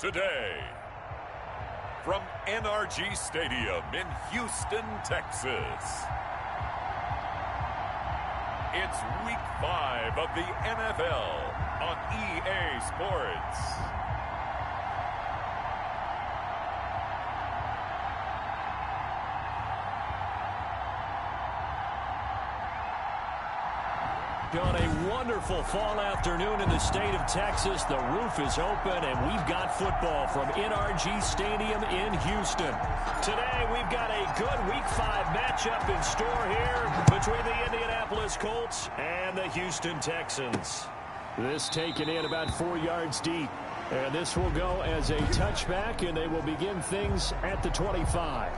today. From NRG Stadium in Houston, Texas. It's Week 5 of the NFL on EA Sports. On a wonderful fall afternoon in the state of Texas, the roof is open, and we've got football from NRG Stadium in Houston. Today, we've got a good Week 5 matchup in store here between the Indianapolis Colts and the Houston Texans. This taken in about 4 yards deep, and this will go as a touchback, and they will begin things at the 25.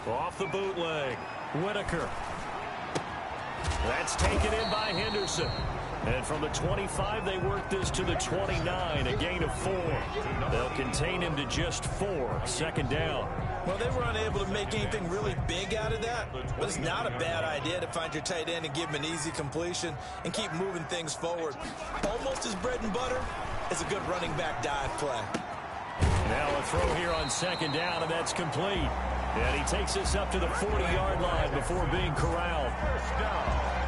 Off the bootleg, Whitaker. That's taken in by Henderson. And from the 25, they work this to the 29, a gain of 4. They'll contain him to just 4, second down. Well, they were unable to make anything really big out of that, but it's not a bad idea to find your tight end and give him an easy completion and keep moving things forward. Almost his bread and butter is a good running back dive play. Now a throw here on second down, and that's complete. And he takes us up to the 40-yard line before being corralled.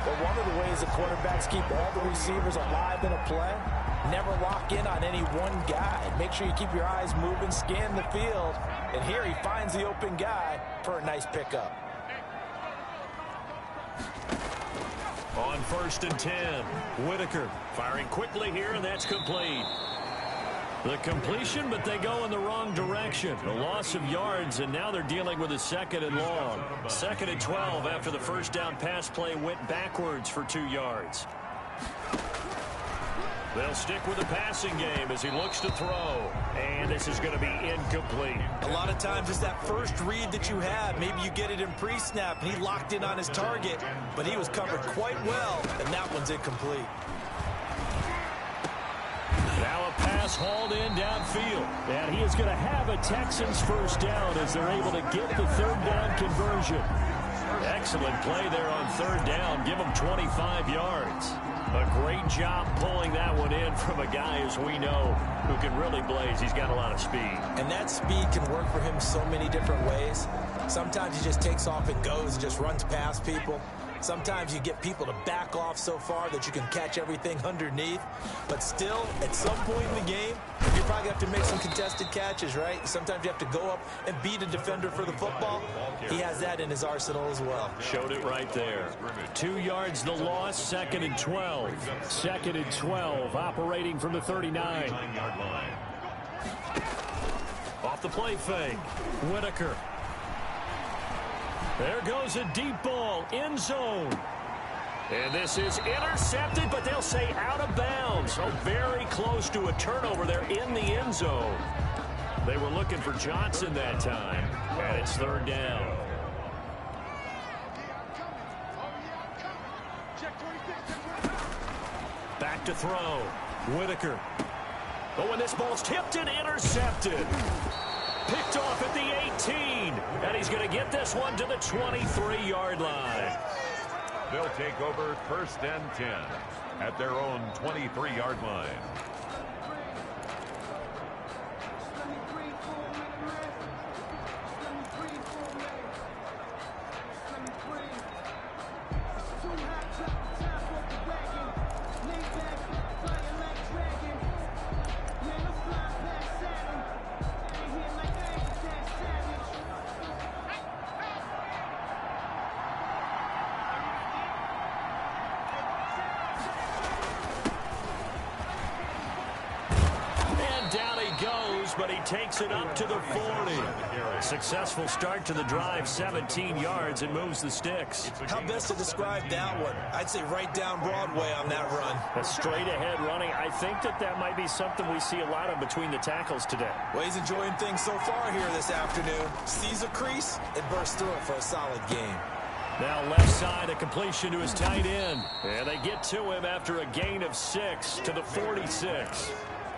But one of the ways the quarterbacks keep all the receivers alive in a play, never lock in on any one guy. Make sure you keep your eyes moving, scan the field. And here he finds the open guy for a nice pickup. On 1st and 10, Whitaker firing quickly here, and that's complete. The completion, but they go in the wrong direction. A loss of yards, and now they're dealing with a second and long. 2nd and 12 after the first down pass play went backwards for 2 yards. They'll stick with the passing game as he looks to throw. And this is going to be incomplete. A lot of times it's that first read that you have. Maybe you get it in pre-snap, and he locked in on his target, but he was covered quite well, and that one's incomplete. Now a pass hauled in downfield. And he is going to have a Texans first down as they're able to get the third down conversion. Excellent play there on third down. Give them 25 yards. A Great job pulling that one in from a guy, as we know, who can really blaze. He's got a lot of speed. And that speed can work for him so many different ways. Sometimes he just takes off and goes and just runs past people. Sometimes you get people to back off so far that you can catch everything underneath. But still, at some point in the game, you're probably going to have to make some contested catches, right? Sometimes you have to go up and beat a defender for the football. He has that in his arsenal as well. Showed it right there. 2 yards the loss, 2nd and 12. 2nd and 12, operating from the 39. Off the play fake, Whitaker. There goes a deep ball, end zone. And this is intercepted, but they'll say out of bounds. So very close to a turnover there in the end zone. They were looking for Johnson that time, and it's 3rd down. Back to throw, Whitaker. Oh, and this ball's tipped and intercepted. Picked off at the 18, and he's going to get this one to the 23-yard line. They'll take over 1st and 10 at their own 23-yard line. But he takes it up to the 40. Successful start to the drive, 17 yards, and moves the sticks. How best to describe that one? I'd say right down Broadway on that run. A straight-ahead running. I think that might be something we see a lot of between the tackles today. Well, he's enjoying things so far here this afternoon. Sees a crease and bursts through it for a solid game. Now left side, a completion to his tight end. And they get to him after a gain of 6 to the 46.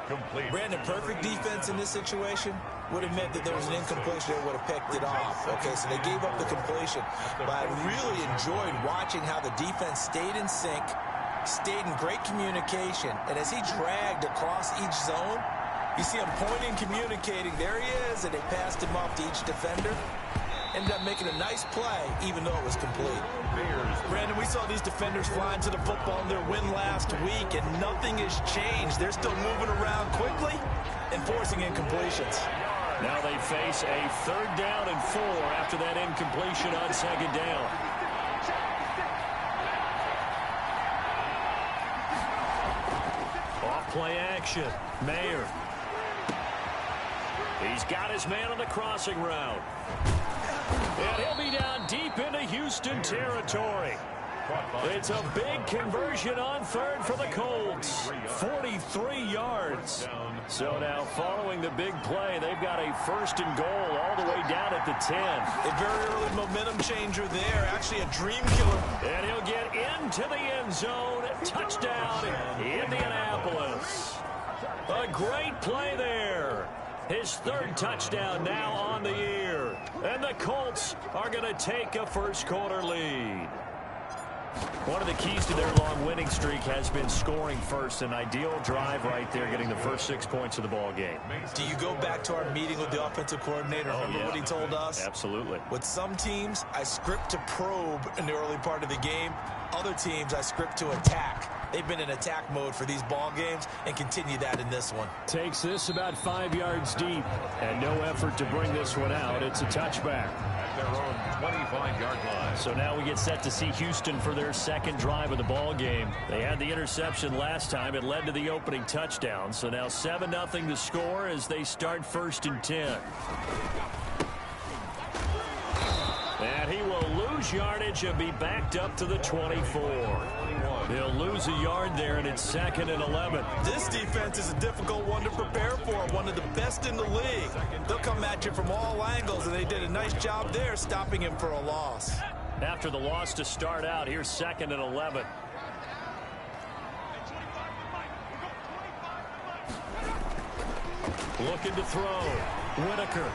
Complete. Brandon, perfect defense in this situation would have meant that there was an incompletion that would have picked it off. Okay, so they gave up the completion. But I really enjoyed watching how the defense stayed in sync, stayed in great communication. And as he dragged across each zone, you see him pointing, communicating. There he is, and they passed him off to each defender. Ended up making a nice play, even though it was complete. Brandon, we saw these defenders flying to the football in their win last week, and nothing has changed. They're still moving around quickly and forcing incompletions. Now they face a 3rd down and 4 after that incompletion on 2nd down. Off play action, Mayer. He's got his man on the crossing route. And he'll be down deep into Houston territory. It's a big conversion on 3rd for the Colts. 43 yards. So now following the big play, they've got a 1st and goal all the way down at the 10. A very early momentum changer there. Actually a dream killer. And he'll get into the end zone. Touchdown, Indianapolis. A great play there. His 3rd touchdown now on the year. And the Colts are going to take a 1st quarter lead. One of the keys to their long winning streak has been scoring first. An ideal drive right there, getting the first 6 points of the ball game. Do you go back to our meeting with the offensive coordinator? Remember what he told us? Absolutely. With some teams, I script to probe in the early part of the game. Other teams, I script to attack. They've been in attack mode for these ball games and continue that in this one. Takes this about 5 yards deep, and no effort to bring this one out. It's a touchback. At their own 25-yard line. So now we get set to see Houston for their 2nd drive of the ball game. They had the interception last time. It led to the opening touchdown. So now 7-0 to score as they start 1st and 10. And he will lose yardage and be backed up to the 24. He'll lose a yard there, and it's 2nd and 11. This defense is a difficult one to prepare for, one of the best in the league. They'll come at you from all angles, and they did a nice job there stopping him for a loss. After the loss to start out, here's 2nd and 11. Looking to throw. Whitaker.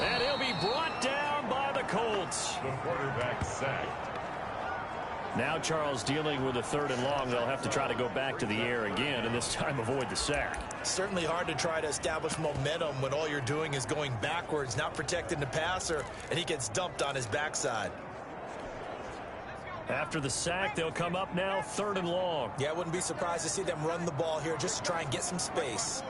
And he'll be brought down by the Colts. The quarterback sacked. Now Charles dealing with a 3rd and long. They'll have to try to go back to the air again, and this time avoid the sack. Certainly hard to try to establish momentum when all you're doing is going backwards, not protecting the passer, and he gets dumped on his backside. After the sack, they'll come up now 3rd and long. Yeah, I wouldn't be surprised to see them run the ball here just to try and get some space.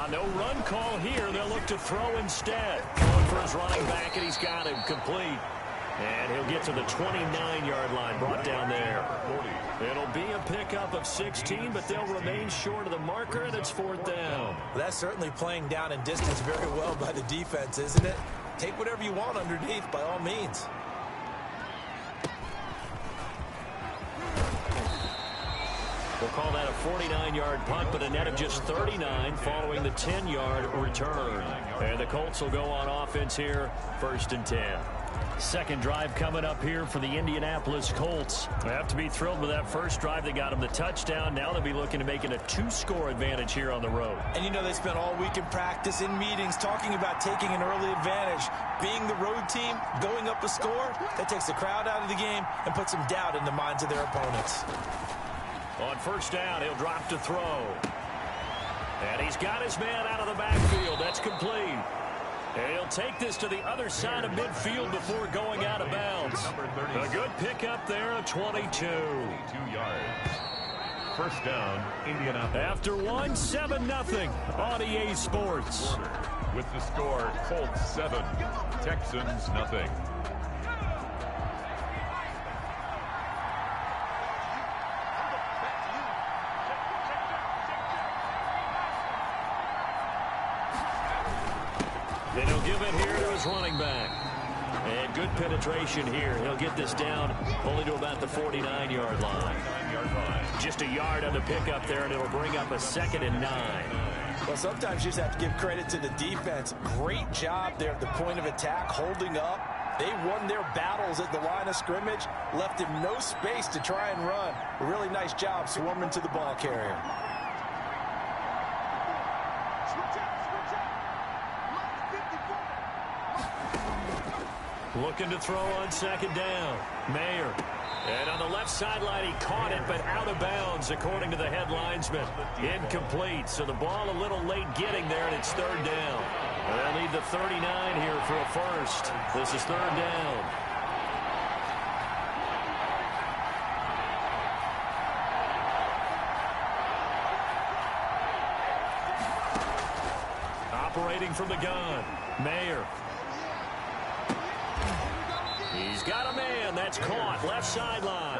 No run call here. They'll look to throw instead. Going for his running back, and he's got him complete. And he'll get to the 29-yard line, brought down there. It'll be a pickup of 16, but they'll remain short of the marker, and it's 4th down. Well, that's certainly playing down in distance very well by the defense, isn't it? Take whatever you want underneath, by all means. We'll call that a 49-yard punt, but a net of just 39 following the 10-yard return. And the Colts will go on offense here, 1st and 10. Second drive coming up here for the Indianapolis Colts. They have to be thrilled with that first drive. They got them the touchdown. Now they'll be looking to make it a 2-score advantage here on the road. And you know they spent all week in practice, in meetings, talking about taking an early advantage. Being the road team, going up a score, that takes the crowd out of the game and puts some doubt in the minds of their opponents. On 1st down, he'll drop to throw. And he's got his man out of the backfield. That's complete. And he'll take this to the other side of midfield before going out of bounds. A good pickup there, a 22. 22 yards. 1st down, Indianapolis. After 7-0 on EA Sports. With the score, Colts 7, Texans nothing. Then he'll give it here to his running back. And good penetration here. He'll get this down only to about the 49-yard line. Just a yard on the pickup there, and it'll bring up a 2nd and 9. Well, sometimes you just have to give credit to the defense. Great job there at the point of attack, holding up. They won their battles at the line of scrimmage, left him no space to try and run. A really nice job swarming to the ball carrier. Looking to throw on 2nd down. Mayer. And on the left sideline, he caught it, but out of bounds, according to the head linesman. Incomplete. So the ball a little late getting there, and it's 3rd down. They'll need the 39 here for a first. This is 3rd down. Operating from the gun. Mayer. He's got a man. That's caught. Left sideline.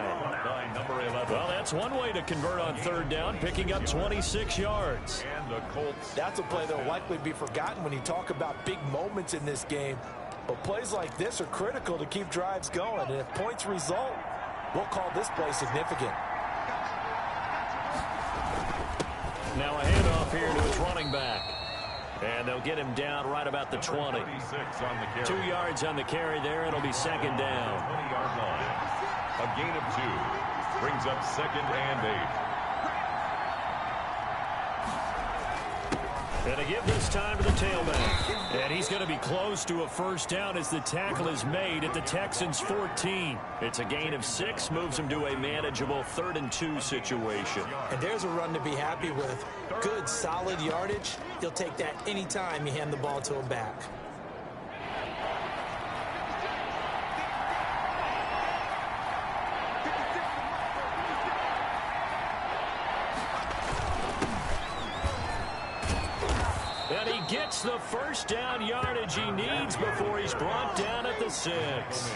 Well, that's one way to convert on 3rd down, picking up 26 yards. And the Colts. That's a play that will likely be forgotten when you talk about big moments in this game. But plays like this are critical to keep drives going. And if points result, we'll call this play significant. Now a handoff here to his running back. And they'll get him down right about the 20. 2 yards on the carry there. It'll be 2nd down. 20-yard line. A gain of 2. Brings up 2nd and 8. And to give this time to the tailback. And he's going to be close to a 1st down as the tackle is made at the Texans' 14. It's a gain of 6, moves him to a manageable 3rd and 2 situation. And there's a run to be happy with. Good, solid yardage. He'll take that anytime you hand the ball to him back. And he gets the 1st down yardage he needs before he's brought down at the 6.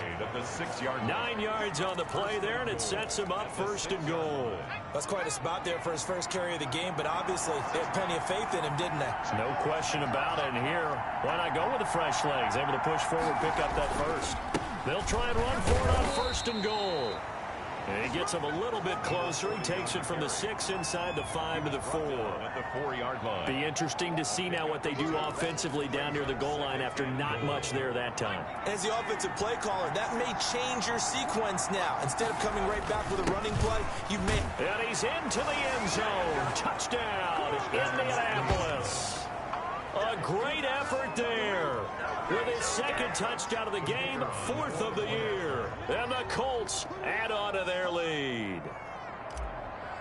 9 yards on the play there, and it sets him up 1st and goal. That's quite a spot there for his first carry of the game, but obviously they had plenty of faith in him, didn't they? No question about it. And here, why not go with the fresh legs? Able to push forward, pick up that first. They'll try and run for it on 1st and goal. And he gets him a little bit closer. He takes it from the 6 inside the 5 to the 4. At the 4-yard line. Be interesting to see now what they do offensively down near the goal line after not much there that time. As the offensive play caller, that may change your sequence now. Instead of coming right back with a running play, you may... And he's into the end zone. Touchdown, Indianapolis. A great effort there. With his 2nd touchdown of the game, 4th of the year. And the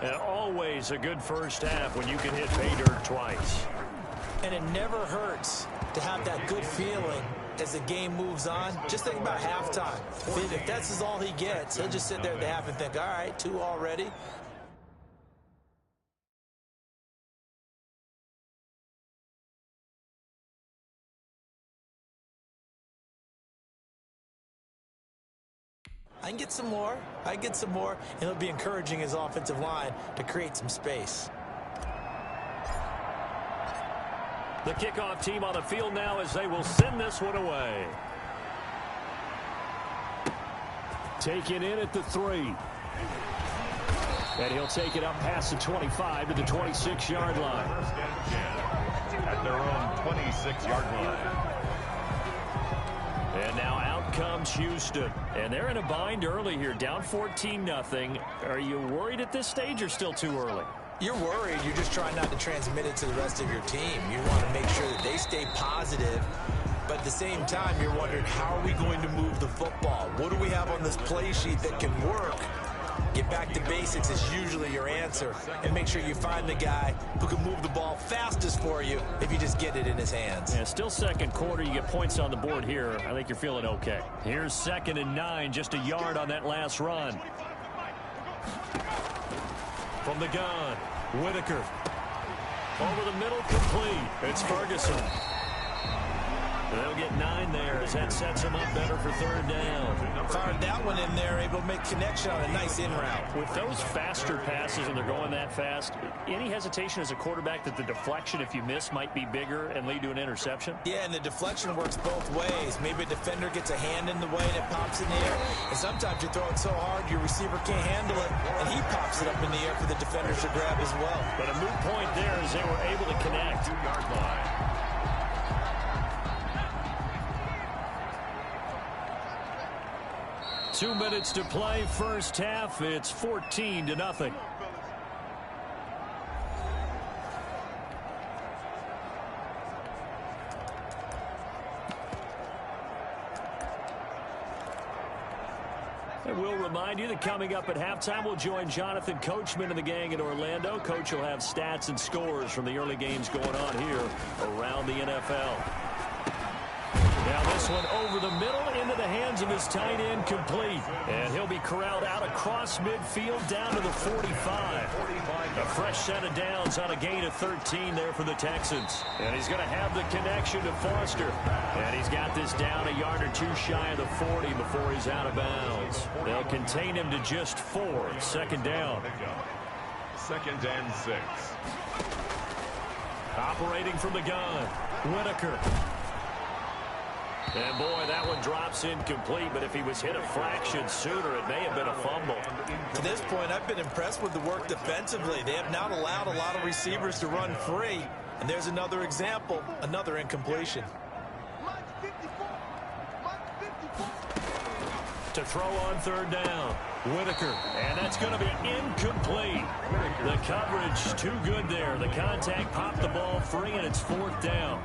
And always a good first half when you can hit pay dirt twice. And it never hurts to have that good feeling as the game moves on. Just think about halftime. If that's all he gets, he'll just sit there at the half and think, all right, 2 already. I can get some more. I get some more. And it'll be encouraging his offensive line to create some space. The kickoff team on the field now as they will send this one away. Taken in at the 3. And he'll take it up past the 25 to the 26-yard line. At their own 26-yard line. And now out comes Houston. And they're in a bind early here, down 14-0. Are you worried at this stage or still too early? You're worried. You're just trying not to transmit it to the rest of your team. You want to make sure that they stay positive. But at the same time, you're wondering, how are we going to move the football? What do we have on this play sheet that can work? Get back to basics is usually your answer. And make sure you find the guy who can move the ball fastest for you if you just get it in his hands. Yeah, still second quarter. You get points on the board here. I think you're feeling okay. Here's 2nd and 9, just a yard on that last run. From the gun, Whitaker. Over the middle, complete. It's Ferguson. They'll get 9 there as that sets them up better for 3rd down. Fired that one in there, able to make connection on a nice in route. With those faster passes and they're going that fast, any hesitation as a quarterback that the deflection, if you miss, might be bigger and lead to an interception? Yeah, and the deflection works both ways. Maybe a defender gets a hand in the way and it pops in the air. And sometimes you throw it so hard your receiver can't handle it, and he pops it up in the air for the defenders to grab as well. But a moot point there as they were able to connect. 2-yard line. Two minutes to play, first half. It's 14-0. And we'll remind you that coming up at halftime, we'll join Jonathan Coachman and the gang in Orlando. Coach will have stats and scores from the early games going on here around the NFL. Now this one over the middle into the hands of his tight end, complete. And he'll be corralled out across midfield down to the 45. A fresh set of downs on a gain of 13 there for the Texans. And he's going to have the connection to Foster. And he's got this down a yard or two shy of the 40 before he's out of bounds. They'll contain him to just 4. 2nd down. 2nd and 6. Operating from the gun, Whitaker. And, boy, that one drops incomplete, but if he was hit a fraction sooner, it may have been a fumble. To this point, I've been impressed with the work defensively. They have not allowed a lot of receivers to run free. And there's another example, another incompletion. To throw on 3rd down, Whitaker, and that's going to be incomplete. The coverage too good there. The contact popped the ball free, and it's 4th down.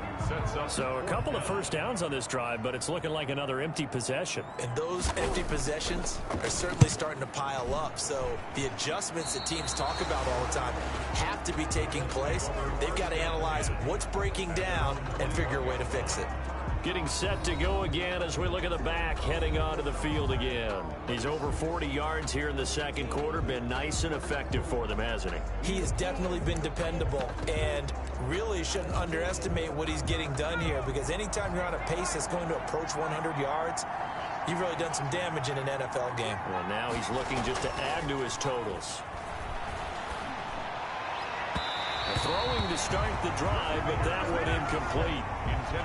So a couple of first downs on this drive, but it's looking like another empty possession. And those empty possessions are certainly starting to pile up. So the adjustments that teams talk about all the time have to be taking place. They've got to analyze what's breaking down and figure a way to fix it. Getting set to go again as we look at the back, heading onto the field again. He's over 40 yards here in the 2nd quarter. Been nice and effective for them, hasn't he? He has definitely been dependable, and really shouldn't underestimate what he's getting done here, because anytime you're on a pace that's going to approach 100 yards, you've really done some damage in an NFL game. Well, now he's looking just to add to his totals. Throwing to start the drive, but that one incomplete.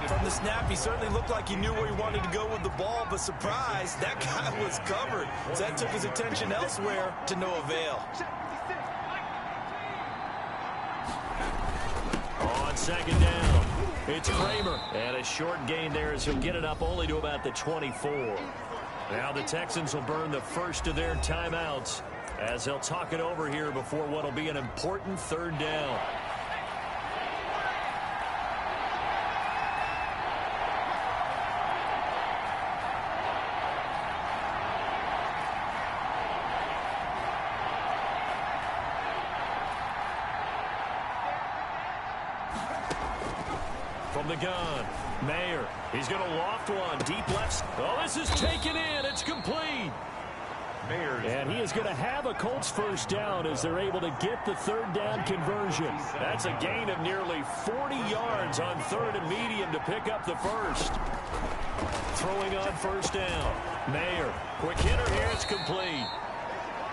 From the snap, he certainly looked like he knew where he wanted to go with the ball, but surprise, that guy was covered. So that took his attention elsewhere to no avail. On 2nd down, it's Kramer. And a short gain there as he'll get it up only to about the 24. Now the Texans will burn the first of their timeouts as they'll talk it over here before what will be an important 3rd down. From the gun, Mayer. He's going to loft one. Deep left. Oh, this is taken in. It's complete. And he is going to have a Colts first down as they're able to get the third down conversion. That's a gain of nearly 40 yards on third and medium to pick up the first. Throwing on first down. Mayer. Quick hitter here. It's complete.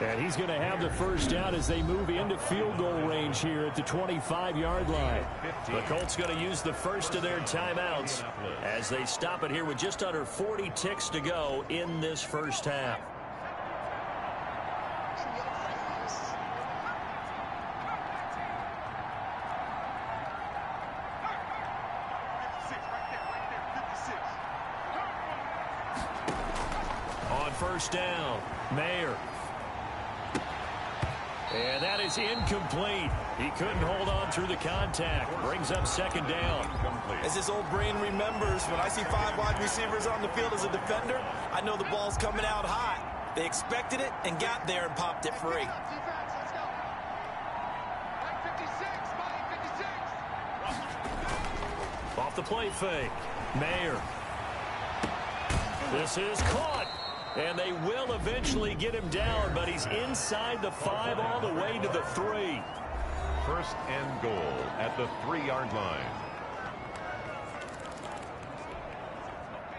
And he's going to have the first down as they move into field goal range here at the 25-yard line. The Colts going to use the first of their timeouts as they stop it here with just under 40 ticks to go in this first half. On first down, Mayer. And that is incomplete. He couldn't hold on through the contact. Brings up second down. As his old brain remembers, when I see 5 wide receivers on the field as a defender, I know the ball's coming out hot. They expected it and got there and popped it free. Off the play fake. Mayer. This is caught. And they will eventually get him down, but he's inside the 5 all the way to the 3. First and goal at the 3-yard line.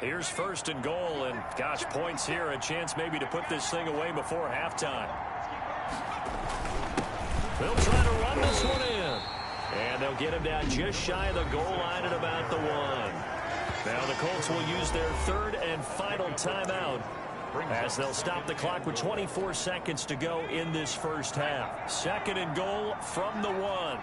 Here's first and goal, and gosh, points here. A chance maybe to put this thing away before halftime. They'll try to run this one in. And they'll get him down just shy of the goal line at about the 1. Now the Colts will use their third and final timeout as they'll stop the clock with 24 seconds to go in this first half. Second and goal from the 1.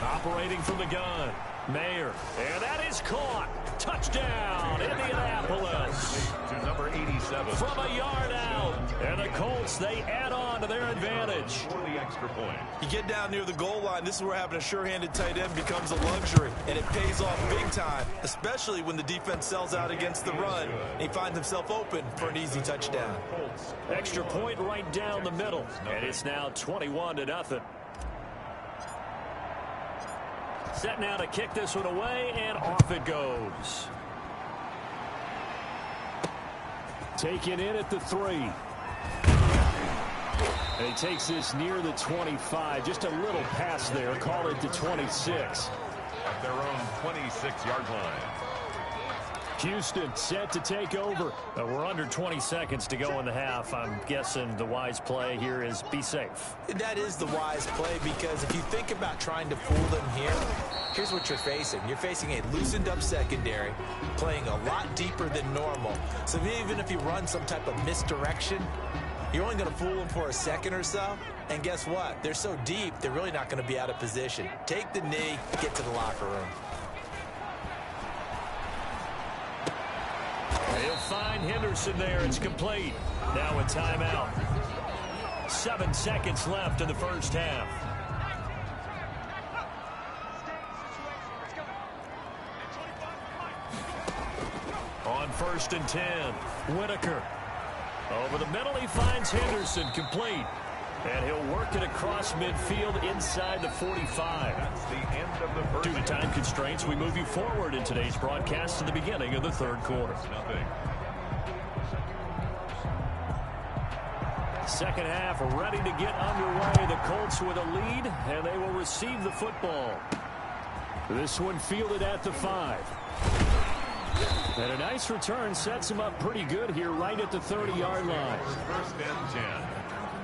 Operating from the gun, Mayer. And that is caught. Touchdown, Indianapolis. To number 87. From a yard out. And the Colts, they add on to their advantage. For the extra point. You get down near the goal line, this is where having a sure-handed tight end becomes a luxury, and it pays off big time, especially when the defense sells out against the run, and he finds himself open for an easy touchdown. Extra point right down the middle, and it's now 21-0. Set now to kick this one away, and off it goes. Taken in at the 3. And he takes this near the 25. Just a little pass there. Call it the 26. At their own 26-yard line. Houston set to take over. We're under 20 seconds to go in the half. I'm guessing the wise play here is be safe. That is the wise play, because if you think about trying to fool them here, here's what you're facing. You're facing a loosened up secondary, playing a lot deeper than normal. So even if you run some type of misdirection, you're only going to fool them for a second or so. And guess what? They're so deep, they're really not going to be out of position. Take the knee, get to the locker room. He'll find Henderson there. It's complete. Now a timeout. 7 seconds left in the first half. On first and 10, Whitaker. Over the middle, he finds Henderson, complete. And he'll work it across midfield inside the 45. That's the end of the first. Due to time constraints, we move you forward in today's broadcast to the beginning of the third quarter. Second half ready to get underway. The Colts with a lead, and they will receive the football. This one fielded at the 5. And a nice return sets him up pretty good here right at the 30-yard line. First and 10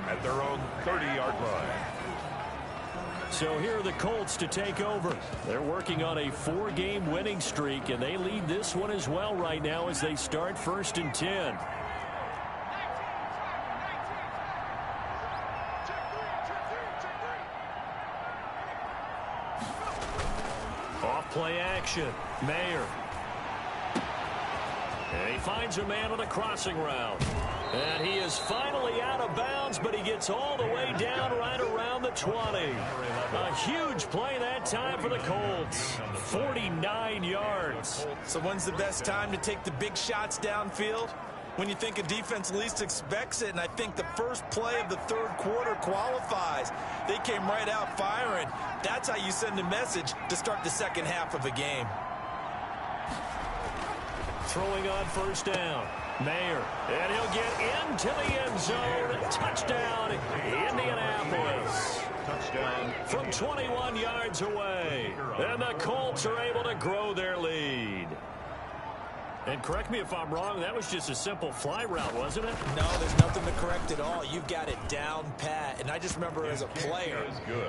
at their own 30-yard line. So here are the Colts to take over. They're working on a 4-game winning streak, and they lead this one as well right now as they start first and 10. Off play action, Mayer. And he finds a man on a crossing route. And he is finally out of bounds, but he gets all the way down right around the 20. A huge play that time for the Colts. 49 yards. So when's the best time to take the big shots downfield? when you think a defense least expects it, and I think the first play of the third quarter qualifies. They came right out firing. That's how you send a message to start the second half of a game. Throwing on first down. Mayer, and he'll get into the end zone. Touchdown, Indianapolis. Touchdown. From 21 yards away. And the Colts are able to grow their lead. And correct me if I'm wrong, that was just a simple fly route, wasn't it? No, there's nothing to correct at all. You've got it down pat. And I just remember as a player,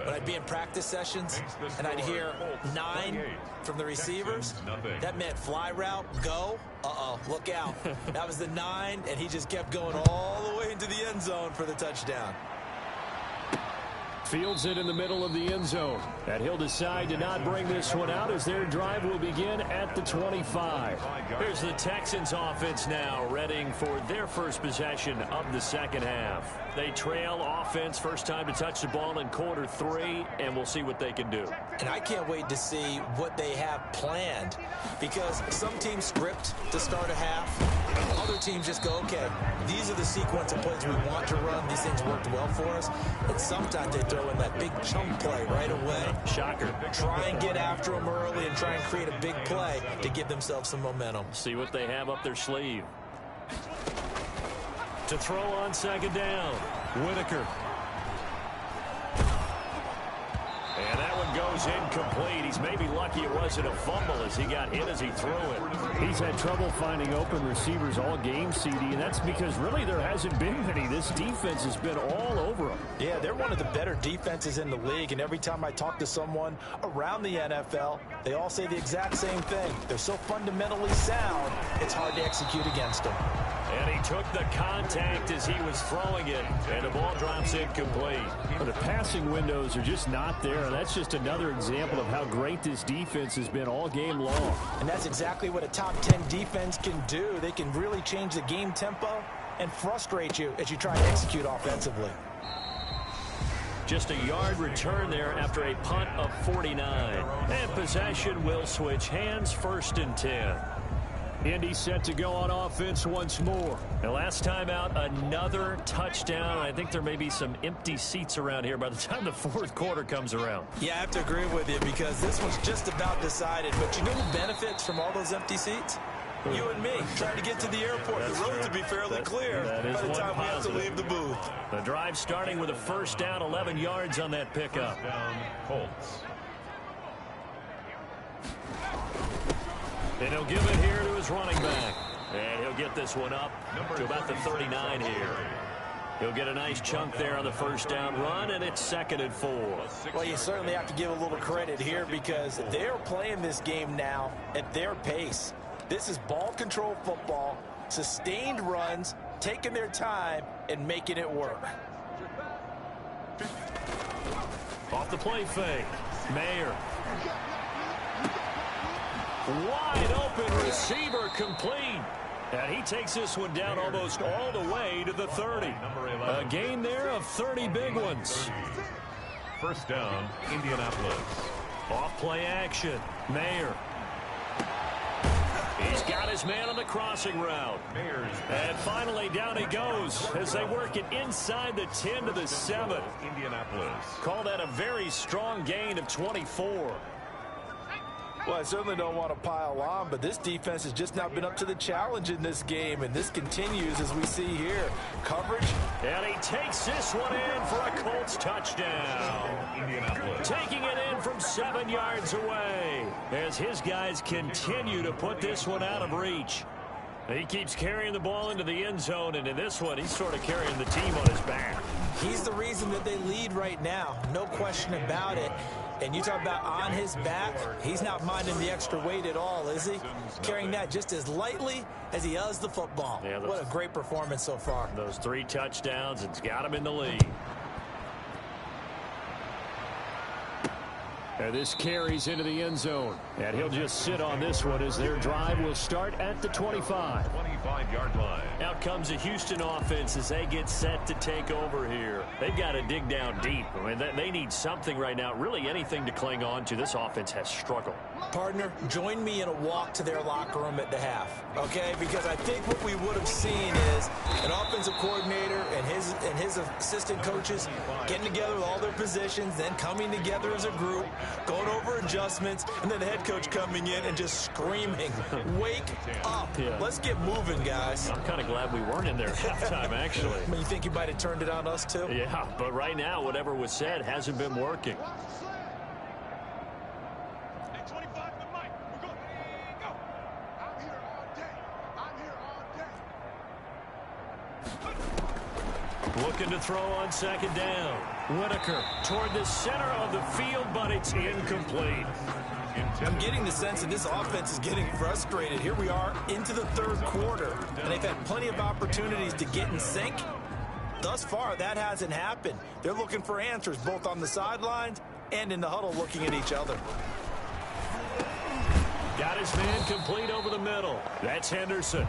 when I'd be in practice sessions, and I'd hear 9 from the receivers, that meant fly route, go. Uh-oh, look out. That was the 9, and he just kept going all the way into the end zone for the touchdown. Fields it in the middle of the end zone. And he'll decide to not bring this one out as their drive will begin at the 25. Here's the Texans offense now, readying for their first possession of the second half. They trail offense, first time to touch the ball in quarter 3, and we'll see what they can do. And I can't wait to see what they have planned, because some teams script to start a half. Other teams just go, okay, these are the sequence of plays we want to run. These things worked well for us. And sometimes they throw in that big chunk play right away. Shocker. Try and get after them early and try and create a big play to give themselves some momentum. See what they have up their sleeve. To throw on second down, Whitaker. And that one goes incomplete. He's maybe lucky it wasn't a fumble as he got hit as he threw it. He's had trouble finding open receivers all game, CD, and that's because really there hasn't been many. This defense has been all over them. Yeah, they're one of the better defenses in the league, and every time I talk to someone around the NFL, they all say the exact same thing. They're so fundamentally sound, it's hard to execute against them. And he took the contact as he was throwing it, and the ball drops incomplete. But the passing windows are just not there, and that's just another example of how great this defense has been all game long. And that's exactly what a top 10 defense can do. They can really change the game tempo and frustrate you as you try to execute offensively. Just a yard return there after a punt of 49. And possession will switch hands, 1st and 10. Indy set to go on offense once more. And last time out, another touchdown. I think there may be some empty seats around here by the time the 4th quarter comes around. Yeah, I have to agree with you because this one's just about decided. But you know who benefits from all those empty seats? You and me, trying to get to the airport. The roads will be fairly clear by the time we have to leave the booth. The drive starting with a first down, 11 yards on that pickup. First down, Colts. And he'll give it here to his running back. And he'll get this one up to about the 39 here. He'll get a nice chunk there on the first down run, and it's 2nd and 4. Well, you certainly have to give a little credit here because they're playing this game now at their pace. This is ball control football, sustained runs, taking their time, and making it work. Off the play fake, Mayer. Wide open receiver complete. And he takes this one down almost all the way to the 30. A gain there of 30 big ones. First down, Indianapolis. Off play action, Mayer. He's got his man on the crossing route. And finally down he goes as they work it inside the 10 to the 7. Indianapolis. Call that a very strong gain of 24. Well, I certainly don't want to pile on, but this defense has just not been up to the challenge in this game, and this continues as we see here. Coverage. And he takes this one in for a Colts touchdown. Indianapolis. Taking it in from 7 yards away as his guys continue to put this one out of reach. He keeps carrying the ball into the end zone, and in this one, he's sort of carrying the team on his back. He's the reason that they lead right now. No question about it. And you talk about on his back, he's not minding the extra weight at all, is he? Carrying that just as lightly as he does the football. Yeah, what a great performance so far. Those 3 touchdowns, it's got him in the lead. And this carries into the end zone. And he'll just sit on this one as their drive will start at the 25. 25-yard line. Out comes the Houston offense as they get set to take over here. They've got to dig down deep. I mean, they need something right now, really anything to cling on to. This offense has struggled. Partner, join me in a walk to their locker room at the half, okay? Because I think what we would have seen is an offensive coordinator and his assistant coaches getting together with all their positions, then coming together as a group, going over adjustments, and then the head coach coming in and just screaming, wake up. Yeah. Let's get moving, guys. I'm kind of glad we weren't in there at halftime, actually. I mean, you think you might have turned it on us, too? Yeah, but right now, whatever was said hasn't been working. Looking to throw on second down. Whitaker toward the center of the field, but it's incomplete. I'm getting the sense that this offense is getting frustrated. Here we are into the third quarter, and they've had plenty of opportunities to get in sync. Thus far, that hasn't happened. They're looking for answers both on the sidelines and in the huddle looking at each other. Got his man complete over the middle. That's Henderson.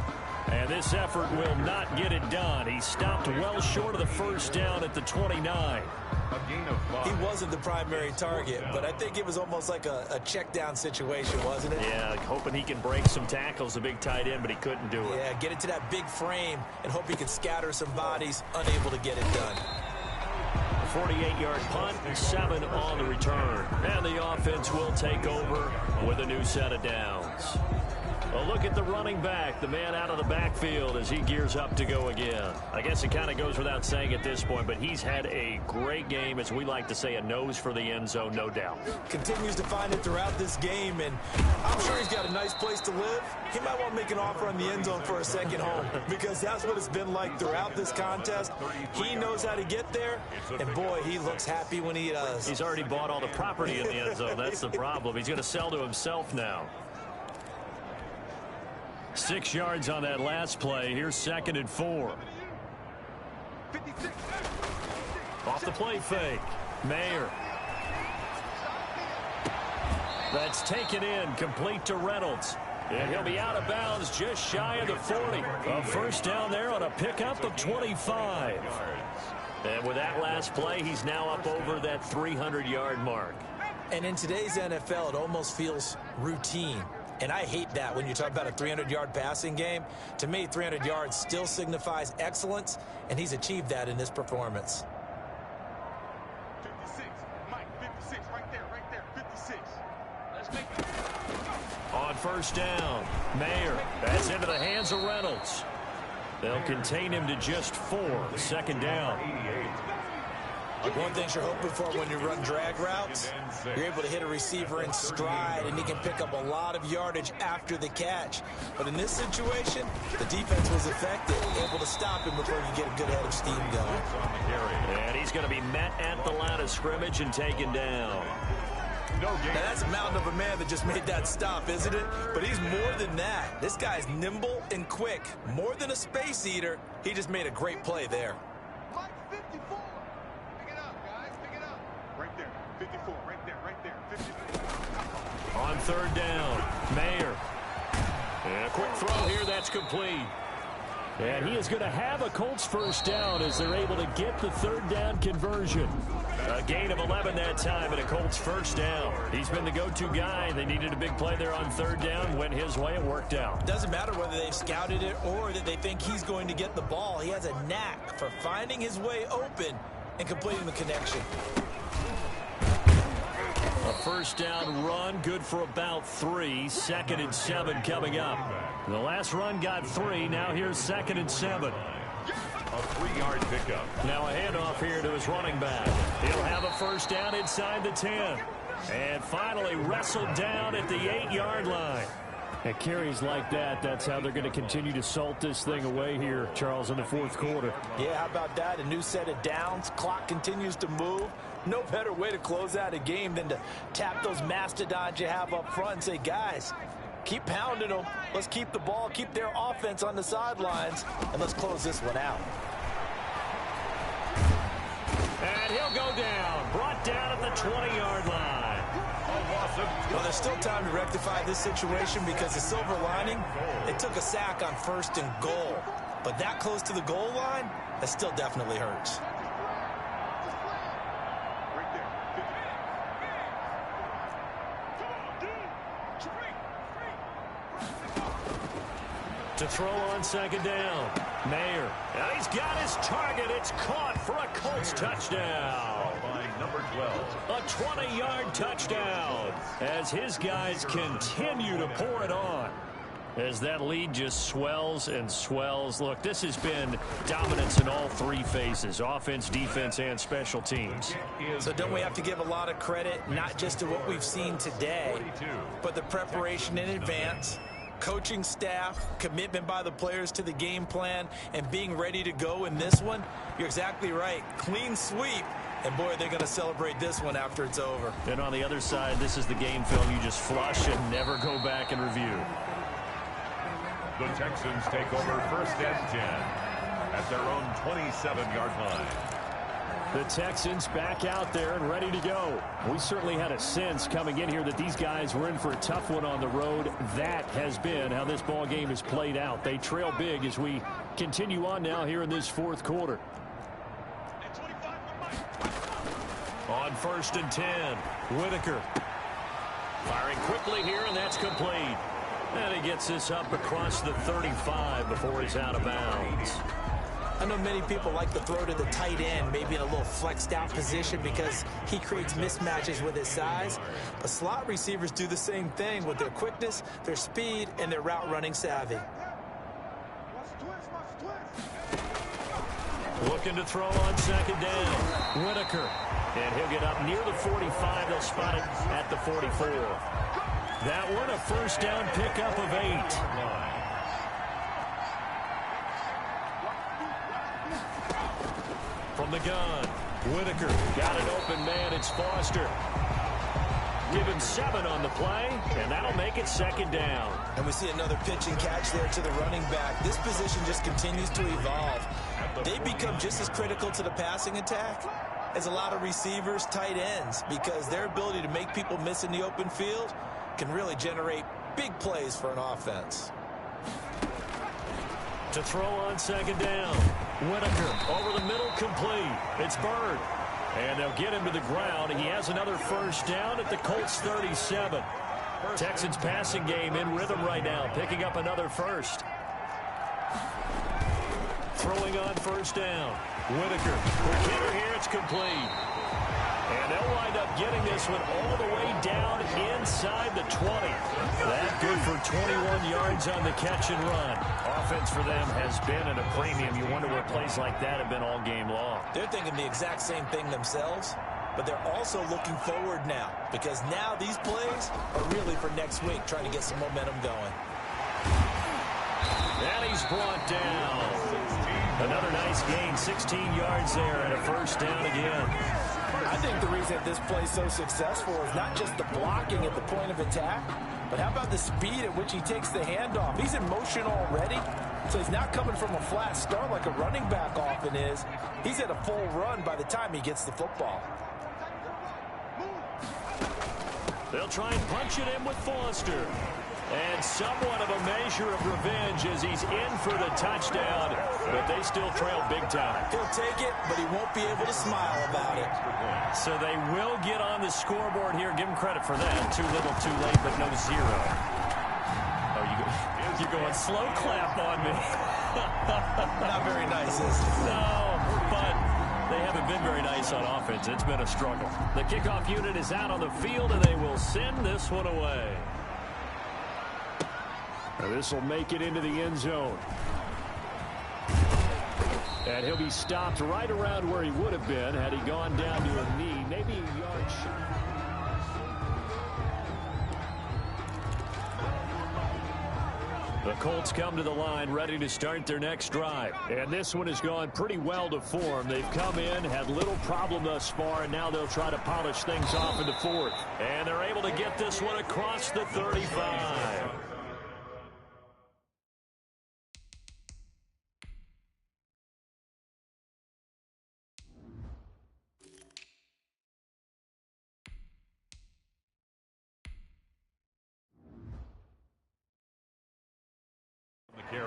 And this effort will not get it done. He stopped well short of the first down at the 29. He wasn't the primary target, but I think it was almost like a check down situation, wasn't it? Yeah, hoping he can break some tackles, the big tight end, but he couldn't do it. Yeah, get it to that big frame and hope he can scatter some bodies, unable to get it done. 48-yard punt, 7 on the return. And the offense will take over with a new set of downs. A look at the running back, the man out of the backfield as he gears up to go again. I guess it kind of goes without saying at this point, but he's had a great game, as we like to say, a nose for the end zone, no doubt. Continues to find it throughout this game, and I'm sure he's got a nice place to live. He might want to make an offer on the end zone for a second home, because that's what it's been like throughout this contest. He knows how to get there, and boy, he looks happy when he does. He's already bought all the property in the end zone. That's the problem. He's going to sell to himself now. 6 yards on that last play. Here's 2nd and 4. Off the play fake. Mayer. That's taken in, complete to Reynolds. And he'll be out of bounds just shy of the 40. A first down there on a pickup of 25. And with that last play, he's now up over that 300-yard mark. And in today's NFL, it almost feels routine. And I hate that when you talk about a 300-yard passing game. To me, 300 yards still signifies excellence, and he's achieved that in this performance. 56, Mike, 56, right there, 56. Let's make it. On first down, Mayer. That's into the hands of Reynolds. They'll contain him to just 4. 2nd down. One thing you're hoping for when you run drag routes, you're able to hit a receiver in stride, and he can pick up a lot of yardage after the catch. But in this situation, the defense was effective, able to stop him before you get a good head of steam going. And he's going to be met at the line of scrimmage and taken down. Now that's a mountain of a man that just made that stop, isn't it? But he's more than that. This guy's nimble and quick. More than a space eater, he just made a great play there. Mike, 54. Pick it up, guys, pick it up. Right there, 54, right there, 54. On 3rd down, Mayer. And a quick throw here, that's complete. And he is going to have a Colts first down as they're able to get the 3rd down conversion. A gain of 11 that time and a Colts first down. He's been the go-to guy. They needed a big play there on 3rd down. Went his way and worked out. Doesn't matter whether they've scouted it or that they think he's going to get the ball. He has a knack for finding his way open and completing the connection. A first down run, good for about 3. 2nd and 7 coming up. The last run got 3. Now here's 2nd and 7. A 3-yard pickup. Now a handoff here to his running back. He'll have a first down inside the 10. And finally wrestled down at the 8-yard line. At carries like that, that's how they're going to continue to salt this thing away here, Charles, in the 4th quarter. Yeah, how about that? A new set of downs. Clock continues to move. No better way to close out a game than to tap those mastodons you have up front and say, guys, keep pounding them. Let's keep the ball, keep their offense on the sidelines, and let's close this one out. And he'll go down. Brought down at the 20-yard line. Well, there's still time to rectify this situation because the silver lining, they took a sack on 1st and goal. But that close to the goal line, that still definitely hurts. To throw on 2nd down. Mayer. Now he's got his target. It's caught for a Colts touchdown. Number 12. A 20-yard touchdown as his guys continue to pour it on. As that lead just swells and swells. Look, this has been dominance in all 3 phases, offense, defense, and special teams. So don't we have to give a lot of credit, not just to what we've seen today, but the preparation in advance, coaching staff, commitment by the players to the game plan, and being ready to go in this one? You're exactly right. Clean sweep. And, boy, they're going to celebrate this one after it's over. And on the other side, this is the game film you just flush and never go back and review. The Texans take over 1st and 10 at their own 27-yard line. The Texans back out there and ready to go. We certainly had a sense coming in here that these guys were in for a tough one on the road. That has been how this ball game has played out. They trail big as we continue on now here in this 4th quarter. On 1st and 10, Whitaker. Firing quickly here, and that's complete. And he gets this up across the 35 before he's out of bounds. I know many people like to throw to the tight end, maybe in a little flexed out position because he creates mismatches with his size. But slot receivers do the same thing with their quickness, their speed, and their route running savvy. Looking to throw on 2nd down. Whitaker. And he'll get up near the 45. They'll spot it at the 44. That one a 1st down pickup of 8. From the gun, Whitaker got an open man. It's Foster. Give him 7 on the play, and that'll make it 2nd down. And we see another pitch and catch there to the running back. This position just continues to evolve. They become just as critical to the passing attack as a lot of receivers, tight ends, because their ability to make people miss in the open field can really generate big plays for an offense. To throw on 2nd down. Whitaker over the middle, complete. It's Bird. And they'll get him to the ground. He has another 1st down at the Colts 37. Texans passing game in rhythm right now, picking up another 1st. Throwing on 1st down. Whitaker. For kicker here, it's complete. And they'll wind up getting this one all the way down inside the 20. That good for 21 yards on the catch and run. Offense for them has been at a premium. You wonder where plays like that have been all game long. They're thinking the exact same thing themselves, but they're also looking forward now because now these plays are really for next week, trying to get some momentum going. And he's brought down. Another nice gain, 16 yards there, and a 1st down again. I think the reason that this play is so successful is not just the blocking at the point of attack, but how about the speed at which he takes the handoff? He's in motion already, so he's not coming from a flat start like a running back often is. He's at a full run by the time he gets the football. They'll try and punch it in with Foster. And somewhat of a measure of revenge as he's in for the touchdown, but they still trail big time. He'll take it, but he won't be able to smile about it. So they will get on the scoreboard here. Give him credit for that. Too little, too late, but no 0. Oh, you're going slow clap on me. Not very nice, is it? No, but they haven't been very nice on offense. It's been a struggle. The kickoff unit is out on the field, and they will send this one away. This will make it into the end zone. And he'll be stopped right around where he would have been had he gone down to a knee, maybe a yard short. The Colts come to the line ready to start their next drive. And this one has gone pretty well to form. They've come in, had little problem thus far, and now they'll try to polish things off in the 4th. And they're able to get this one across the 35.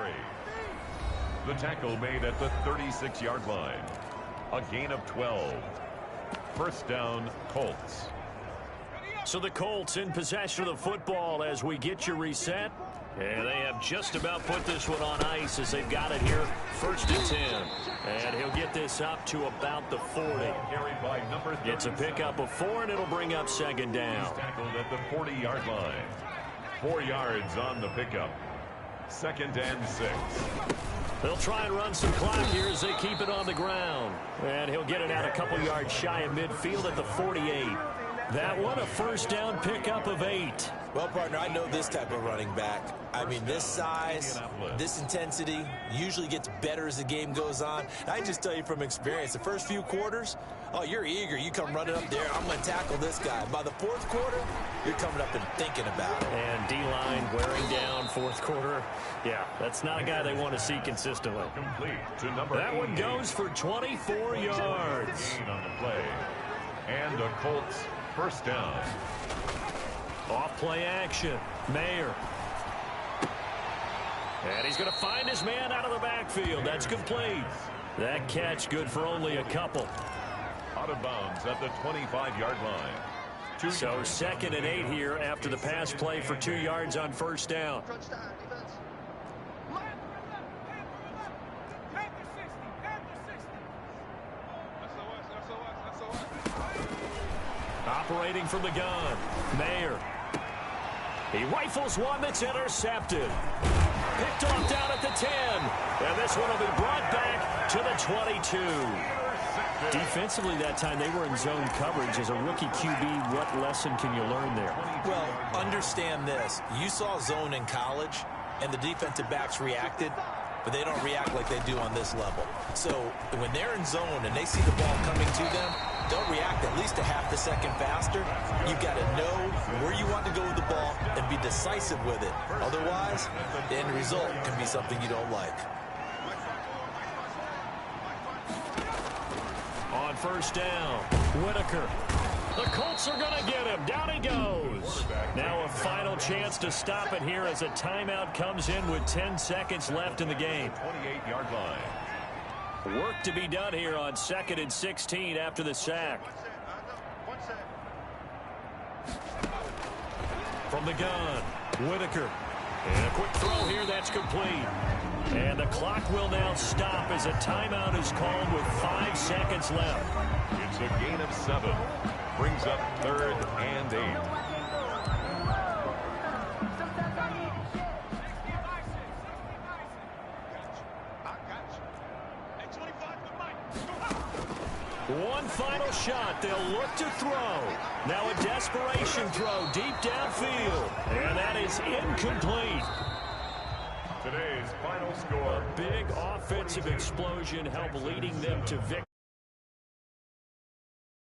carry. The tackle made at the 36-yard line. A gain of 12. First down, Colts. So the Colts in possession of the football as we get you reset. And they have just about put this one on ice as they've got it here. First and 10. And he'll get this up to about the 40. Carried by number 37. It's a pickup of 4, and it'll bring up second down. He's tackled at the 40-yard line. 4 yards on the pickup. Second and 6. They'll try and run some clock here as they keep it on the ground. And he'll get it out a couple yards shy of midfield at the 48. That one, a first down pickup of 8. Well, partner, I know this type of running back. I mean, this size, this intensity usually gets better as the game goes on. I just tell you from experience, the first few quarters, oh, you're eager. You come running up there, I'm going to tackle this guy. By the fourth quarter, you're coming up and thinking about it. And D-line wearing down fourth quarter. Yeah, that's not a guy they want to see consistently. Complete to number that 88. one goes for 24 yards. Gain on the play. And the Colts first down. Off play action. Mayer. And he's going to find his man out of the backfield. That's complete. That catch good for only a couple. Out of bounds at the 25-yard line. So second and 8 here after the pass play for 2 yards on first down. Operating from the gun. Mayer. He rifles one that's intercepted. Picked off down at the 10. And this one will be brought back to the 22. Defensively that time, they were in zone coverage. As a rookie QB, what lesson can you learn there? Well, understand this. You saw zone in college, and the defensive backs reacted, but they don't react like they do on this level. So when they're in zone and they see the ball coming to them, they'll react at least a half a second faster. You've got to know where you want to go with the ball and be decisive with it. Otherwise, the end result can be something you don't like. On first down, Whitaker. The Colts are going to get him. Down he goes. Now a final chance to stop it here as a timeout comes in with 10 seconds left in the game. 28-yard line. Work to be done here on 2nd and 16 after the sack. From the gun, Whitaker. And a quick throw here that's complete. And the clock will now stop as a timeout is called with 5 seconds left. It's a gain of 7. Brings up 3rd and 8. One final shot. They'll look to throw. Now a desperation throw deep downfield. And that is incomplete. Today's final score. Big offensive explosion helped leading them to victory.